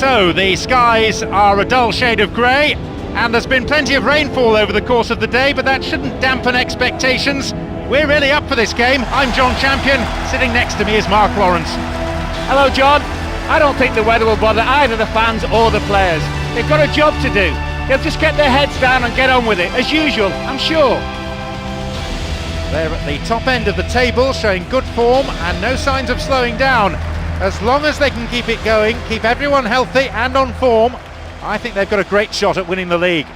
So the skies are a dull shade of grey, and there's been plenty of rainfall over the course of the day, but that shouldn't dampen expectations. We're really up for this game. I'm John Champion. Sitting next to me is Mark Lawrence. Hello, John. I don't think the weather will bother either the fans or the players. They've got a job to do. They'll just get their heads down and get on with it, as usual, I'm sure. They're at the top end of the table, showing good form and no signs of slowing down. As long as they can keep it going, keep everyone healthy and on form, I think they've got a great shot at winning the league.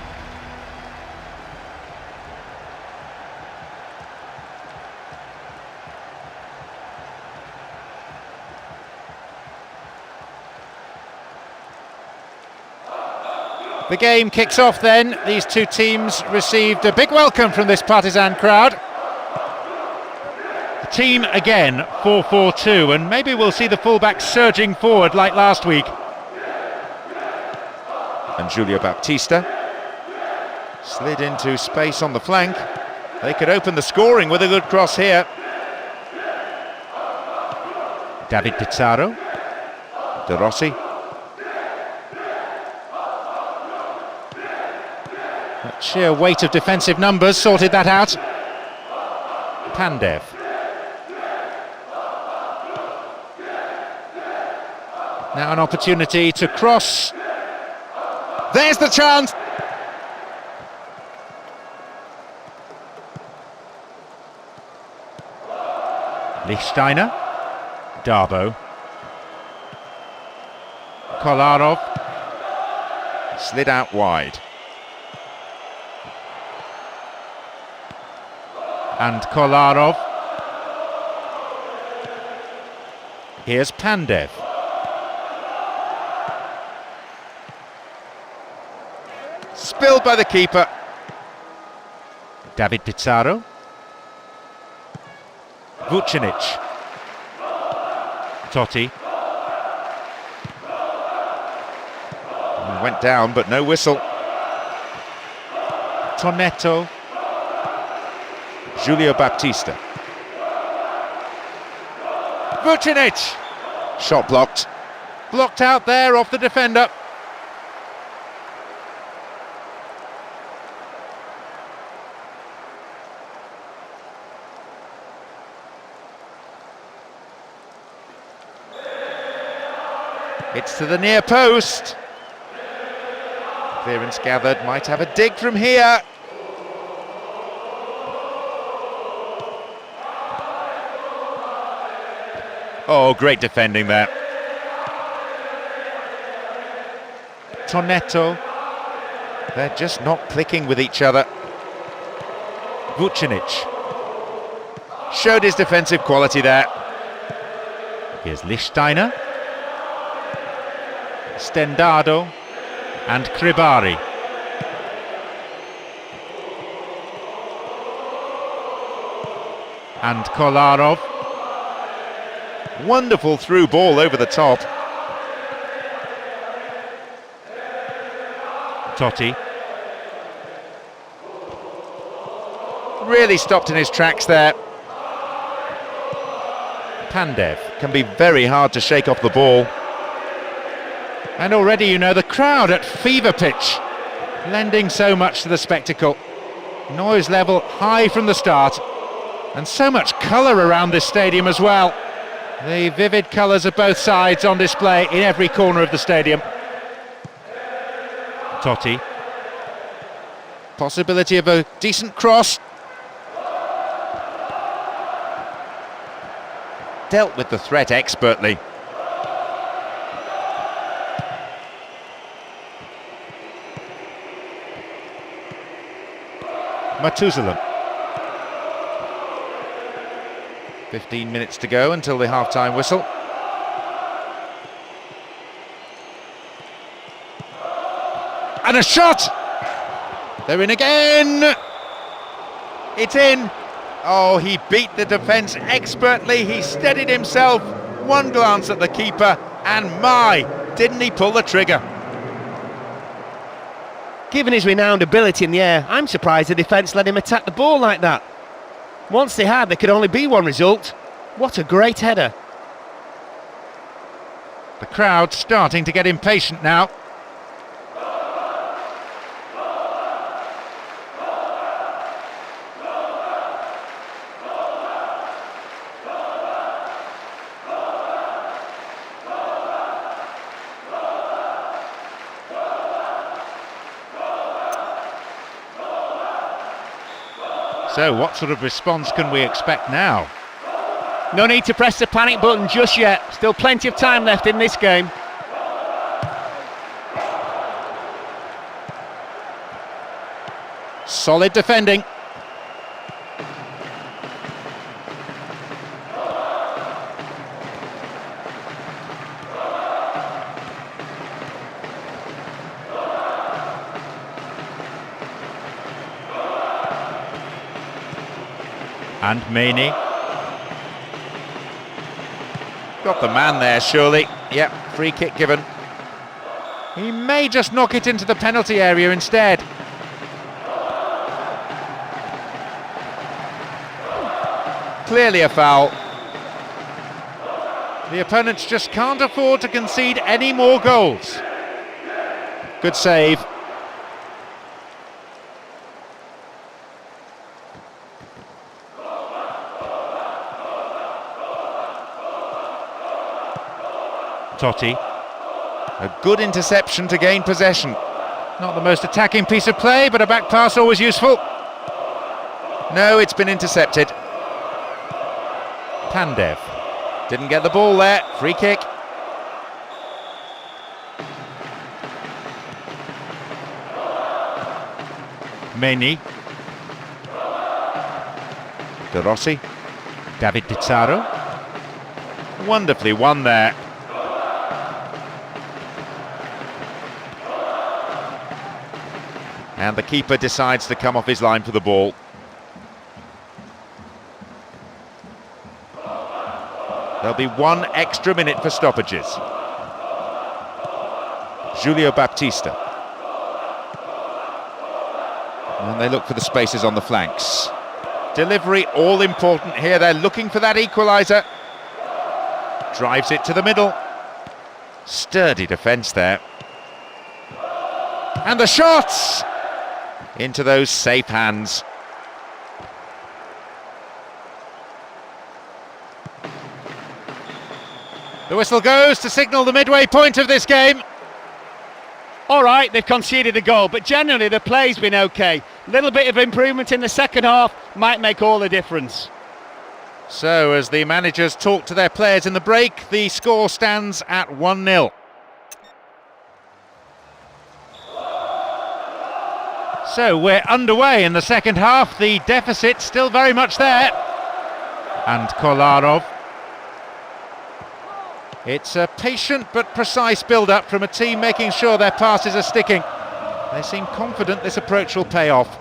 The game kicks off then. These two teams received a big welcome from this partisan crowd. The team again 4-4-2, and maybe we'll see the fullbacks surging forward like last week. And Giulio Baptista slid into space on the flank. They could open the scoring with a good cross here. David Pizarro, Rossi. That sheer weight of defensive numbers sorted that out. Pandev. Now an opportunity to cross. There's the chance! Lichtsteiner. Darbo. Kolarov. Slid out wide. And Kolarov. Here's Pandev. Spilled by the keeper. David Pizarro. Vucinic. Totti. Went down, but no whistle. Tonetto. Giulio Baptista. Vucinic! Shot blocked. Blocked out there off the defender. It's to the near post. Clearance gathered, might have a dig from here. Oh, great defending there. Tonetto. They're just not clicking with each other. Vucinic. Showed his defensive quality there. Here's Lichtsteiner. Stendado. And Kribari. And Kolarov. Wonderful through ball over the top. Totti. Really stopped in his tracks there. Pandev can be very hard to shake off the ball. And already, you know, the crowd at fever pitch, lending so much to the spectacle. Noise level high from the start, and so much colour around this stadium as well. The vivid colours of both sides on display in every corner of the stadium. Totti. Possibility of a decent cross. Dealt with the threat expertly. Matusalem. 15 minutes to go until the half-time whistle. And a shot! They're in again! It's in! Oh, he beat the defence expertly, he steadied himself, one glance at the keeper, and my, didn't he pull the trigger? Given his renowned ability in the air, I'm surprised the defence let him attack the ball like that. Once they had, there could only be one result. What a great header. The crowd starting to get impatient now. So what sort of response can we expect now? No need to press the panic button just yet. Still plenty of time left in this game. Solid defending. And Maini. Got the man there, surely. Yep, free kick given. He may just knock it into the penalty area instead. Clearly a foul. The opponents just can't afford to concede any more goals. Good save. Totti. A good interception to gain possession. Not the most attacking piece of play, but a back pass always useful. No, it's been intercepted. Pandev. Didn't get the ball there. Free kick. Maini. Rossi. David Pizarro. Wonderfully won there. And the keeper decides to come off his line for the ball. There'll be 1 extra minute for stoppages. Giulio Baptista. And they look for the spaces on the flanks. Delivery all important here. They're looking for that equaliser. Drives it to the middle. Sturdy defence there. And the shots! Into those safe hands. The whistle goes to signal the midway point of this game. All right, they've conceded a goal, but generally the play's been okay. A little bit of improvement in the second half might make all the difference. So as the managers talk to their players in the break, the score stands at 1-0. So we're underway in the second half, the deficit still very much there. And Kolarov. It's a patient but precise build-up from a team making sure their passes are sticking. They seem confident this approach will pay off.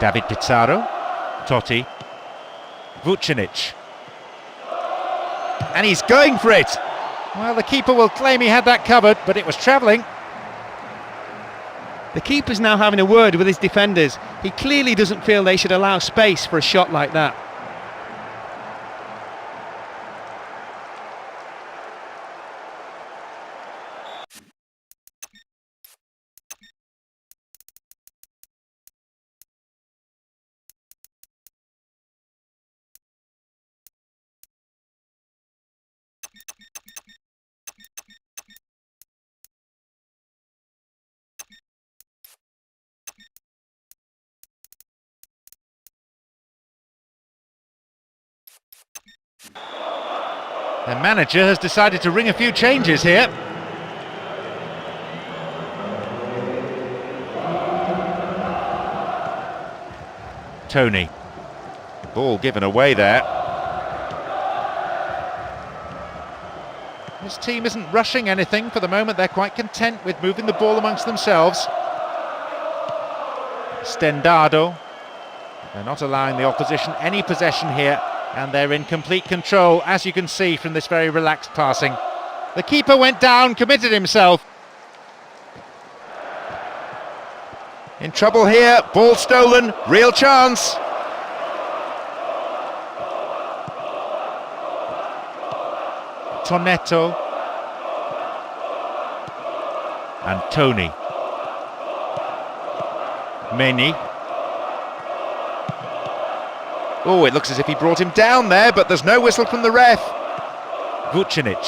David Pizarro, Totti, Vucinic, and he's going for it. Well, the keeper will claim he had that covered, but it was travelling. The keeper's now having a word with his defenders. He clearly doesn't feel they should allow space for a shot like that. The manager has decided to ring a few changes here. Tony. Ball given away there. This team isn't rushing anything for the moment. They're quite content with moving the ball amongst themselves. Stendado. They're not allowing the opposition any possession here. And they're in complete control, as you can see from this very relaxed passing. The keeper went down, committed himself. In trouble here, ball stolen, real chance. Tonetto. And Tony. Meni. Oh, it looks as if he brought him down there, but there's no whistle from the ref. Vucinic.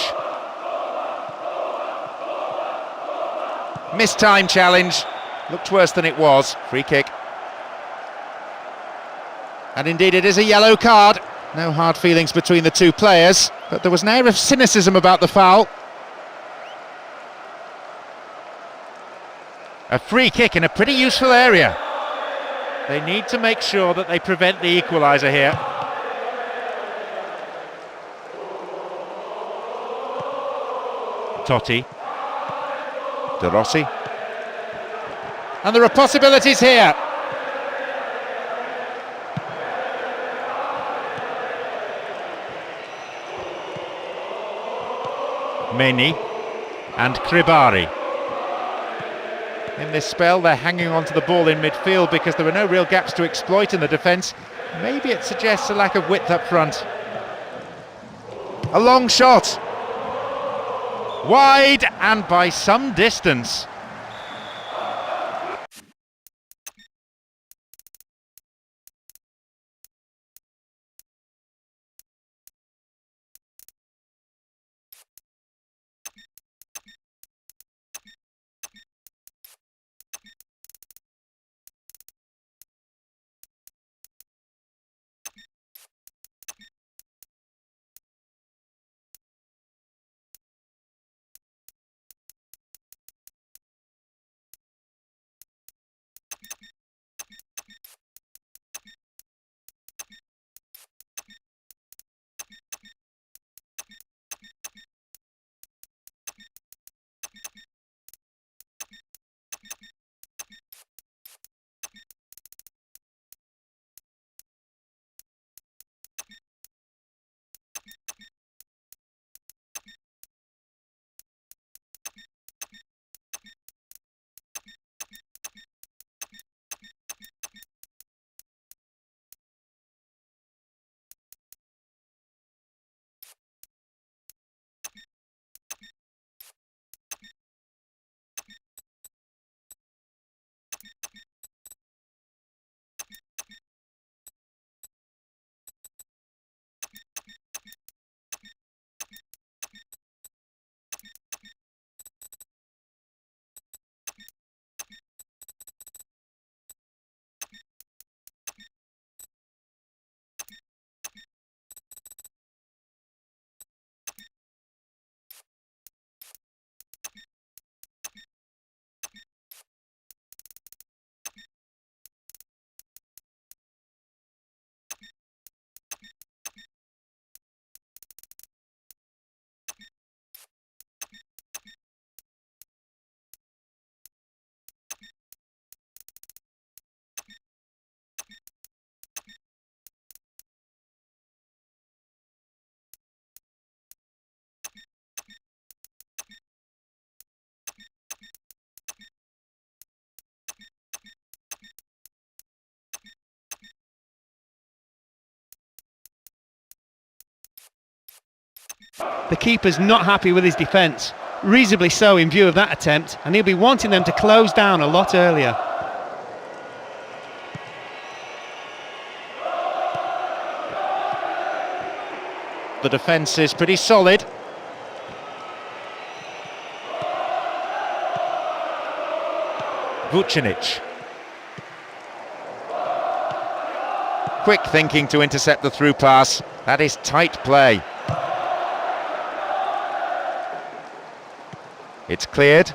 Missed time challenge. Looked worse than it was. Free kick. And indeed it is a yellow card. No hard feelings between the two players, but there was an air of cynicism about the foul. A free kick in a pretty useful area. They need to make sure that they prevent the equaliser here. Totti. Rossi. And there are possibilities here. Meni and Kribari. In this spell, they're hanging on to the ball in midfield because there are no real gaps to exploit in the defence. Maybe it suggests a lack of width up front. A long shot. Wide and by some distance. The keeper's not happy with his defence, reasonably so in view of that attempt, and he'll be wanting them to close down a lot earlier. The defence is pretty solid. Vucinic. Quick thinking to intercept the through pass. That is tight play. It's cleared.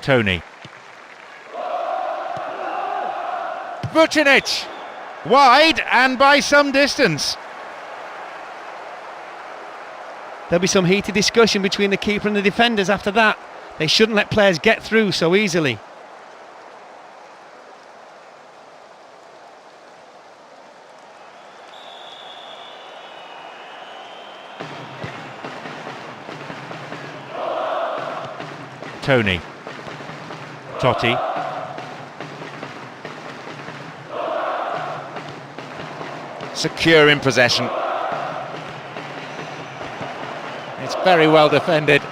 Tony. Vucinic! Wide and by some distance. There'll be some heated discussion between the keeper and the defenders after that. They shouldn't let players get through so easily. Tony. Totti. Secure in possession. It's very well defended.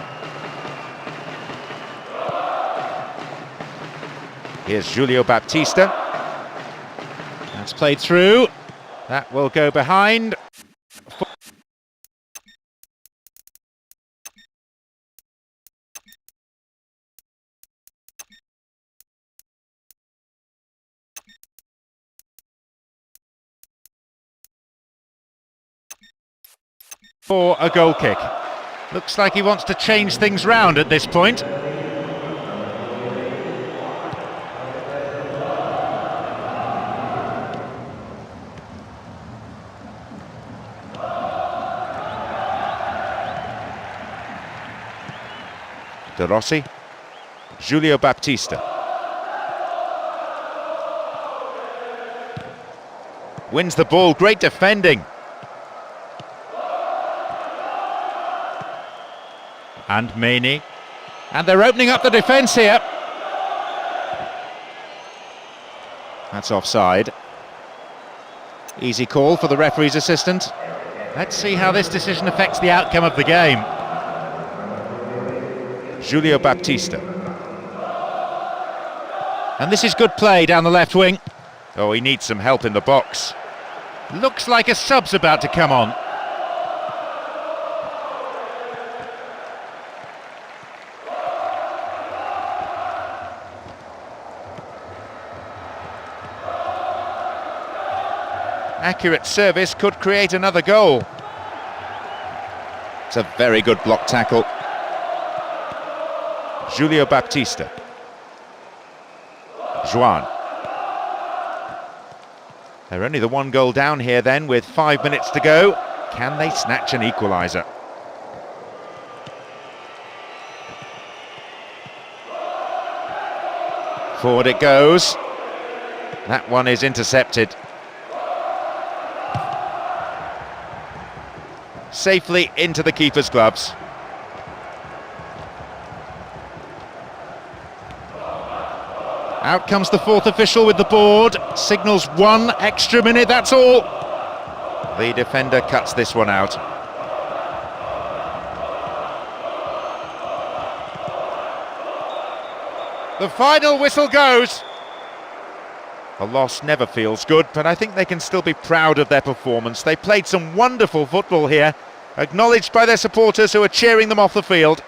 Here's Giulio Baptista. That's played through. That will go behind. For a goal kick. Looks like he wants to change things round at this point. Rossi, Giulio Baptista. Wins the ball, great defending. And Maini. And they're opening up the defence here. That's offside. Easy call for the referee's assistant. Let's see how this decision affects the outcome of the game. Giulio Baptista. And this is good play down the left wing. Oh, he needs some help in the box. Looks like a sub's about to come on. Accurate service could create another goal. It's a very good block tackle. Giulio Baptista. Juan. They're only the one goal down here then with 5 minutes to go. Can they snatch an equaliser? Forward it goes. That one is intercepted. Safely into the keeper's gloves. Out comes the fourth official with the board, signals 1 extra minute, that's all. The defender cuts this one out. The final whistle goes. A loss never feels good, but I think they can still be proud of their performance. They played some wonderful football here, acknowledged by their supporters who are cheering them off the field.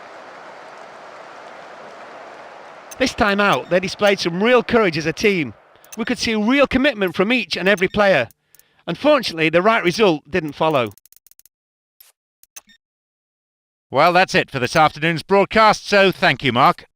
This time out, they displayed some real courage as a team. We could see real commitment from each and every player. Unfortunately, the right result didn't follow. Well, that's it for this afternoon's broadcast, so thank you, Mark.